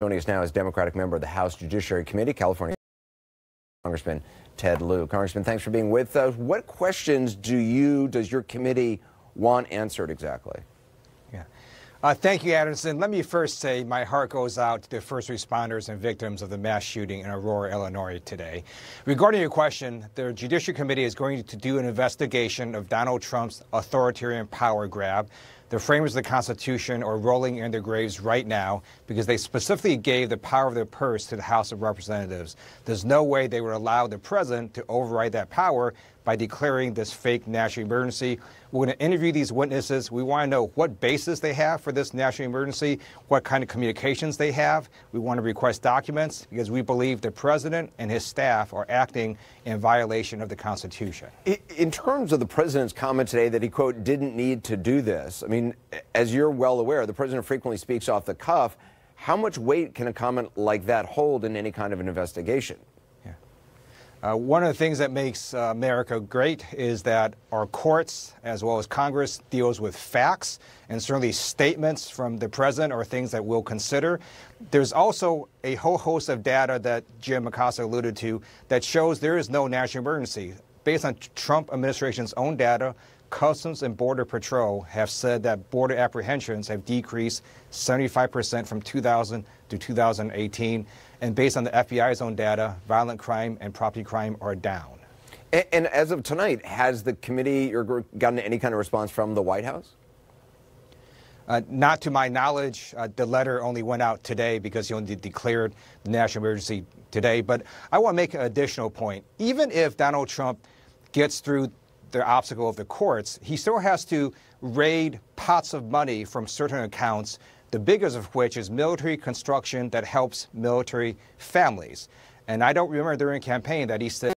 Joining us now is Democratic member of the House Judiciary Committee, California Congressman Ted Lieu. Congressman, thanks for being with us. What questions does your committee want answered exactly? Thank you, Anderson. Let me first say my heart goes out to the first responders and victims of the mass shooting in Aurora, Illinois today. Regarding your question, the Judiciary Committee is going to do an investigation of Donald Trump's authoritarian power grab. The framers of the Constitution are rolling in their graves right now because they specifically gave the power of their purse to the House of Representatives. There's no way they would allow the president to override that power by declaring this fake national emergency. We're going to interview these witnesses. We want to know what basis they have for this national emergency, what kind of communications they have. We want to request documents because we believe the president and his staff are acting in violation of the Constitution. In terms of the president's comment today that he, quote, didn't need to do this, I mean, as you're well aware, the president frequently speaks off the cuff. How much weight can a comment like that hold in any kind of an investigation? One of the things that makes America great is that our courts, as well as Congress, deals with facts, and certainly statements from the president are things that we'll consider. There's also a whole host of data that Jim Acosta alluded to that shows there is no national emergency. Based on Trump administration's own data, Customs and Border Patrol have said that border apprehensions have decreased 75% from 2000 to 2018. And based on the FBI's own data, violent crime and property crime are down. And as of tonight, has the committee gotten any kind of response from the White House? Not to my knowledge. The letter only went out today because he only declared the national emergency today. But I want to make an additional point. Even if Donald Trump gets through the obstacle of the courts, he still has to raid pots of money from certain accounts, the biggest of which is military construction that helps military families. And I don't remember during the campaign that he said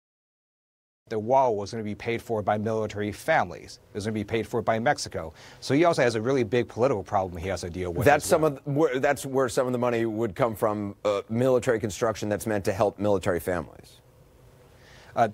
the wall was going to be paid for by military families. It was going to be paid for by Mexico. So he also has a really big political problem he has to deal with. That's that's where some of the money would come from, military construction that's meant to help military families.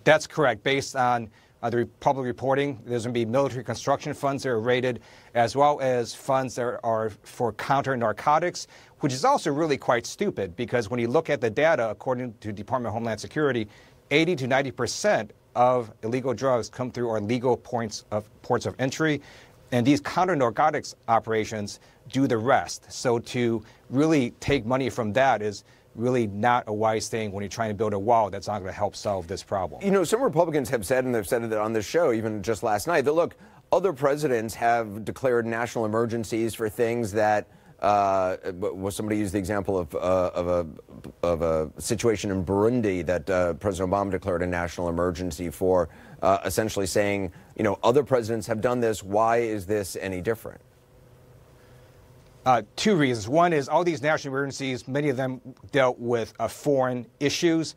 That's correct. Based on the public reporting, there's going to be military construction funds that are raided, as well as funds that are for counter-narcotics, which is also really quite stupid because when you look at the data, according to Department of Homeland Security, 80 to 90% of illegal drugs come through our legal ports of entry, and these counter-narcotics operations do the rest. So to really take money from that is really not a wise thing when you're trying to build a wall that's not going to help solve this problem. You know, some Republicans have said, and they've said it on this show, even just last night, that, look, other presidents have declared national emergencies for things that, somebody used the example of a situation in Burundi that President Obama declared a national emergency for, essentially saying, you know, other presidents have done this. Why is this any different? Two reasons. One is all these national emergencies, many of them dealt with foreign issues.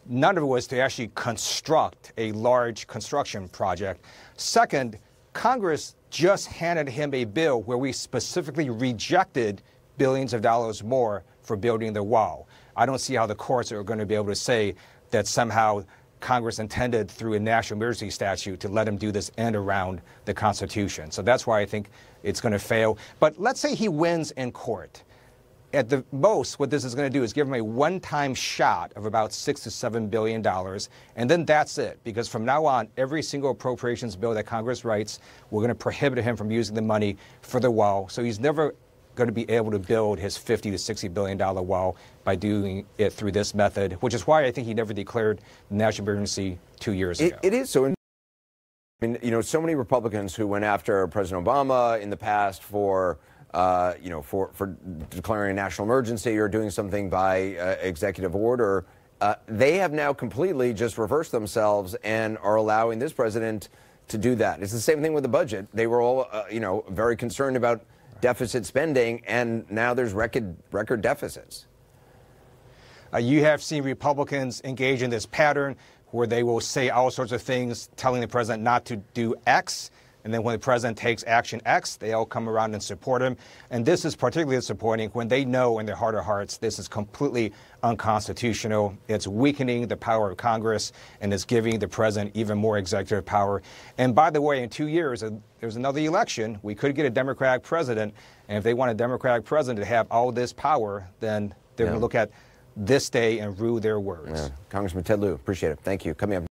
None of it was to actually construct a large construction project. Second, Congress just handed him a bill where we specifically rejected billions of dollars more for building the wall. I don't see how the courts are going to be able to say that somehow Congress intended through a national emergency statute to let him do this and around the Constitution. So that's why I think it's going to fail. But let's say he wins in court. At the most, what this is going to do is give him a one-time shot of about $6 to $7 billion, and then that's it. Because from now on, every single appropriations bill that Congress writes, we're going to prohibit him from using the money for the wall. So he's never going to be able to build his $50 to $60 billion wall by doing it through this method, which is why I think he never declared national emergency 2 years ago. It is so. I mean, you know, so many Republicans who went after President Obama in the past for declaring a national emergency or doing something by executive order, they have now completely just reversed themselves and are allowing this president to do that. It's the same thing with the budget. They were all, very concerned about deficit spending, and now there's record deficits. You have seen Republicans engage in this pattern where they will say all sorts of things telling the president not to do X, and then when the president takes action X, they all come around and support him. And this is particularly disappointing when they know in their heart of hearts this is completely unconstitutional. It's weakening the power of Congress, and it's giving the president even more executive power. And by the way, in 2 years, there's another election. We could get a Democratic president, and if they want a Democratic president to have all this power, then They're going to look at this day and rue their words. Yeah. Congressman Ted Lieu, appreciate it. Thank you. Coming up.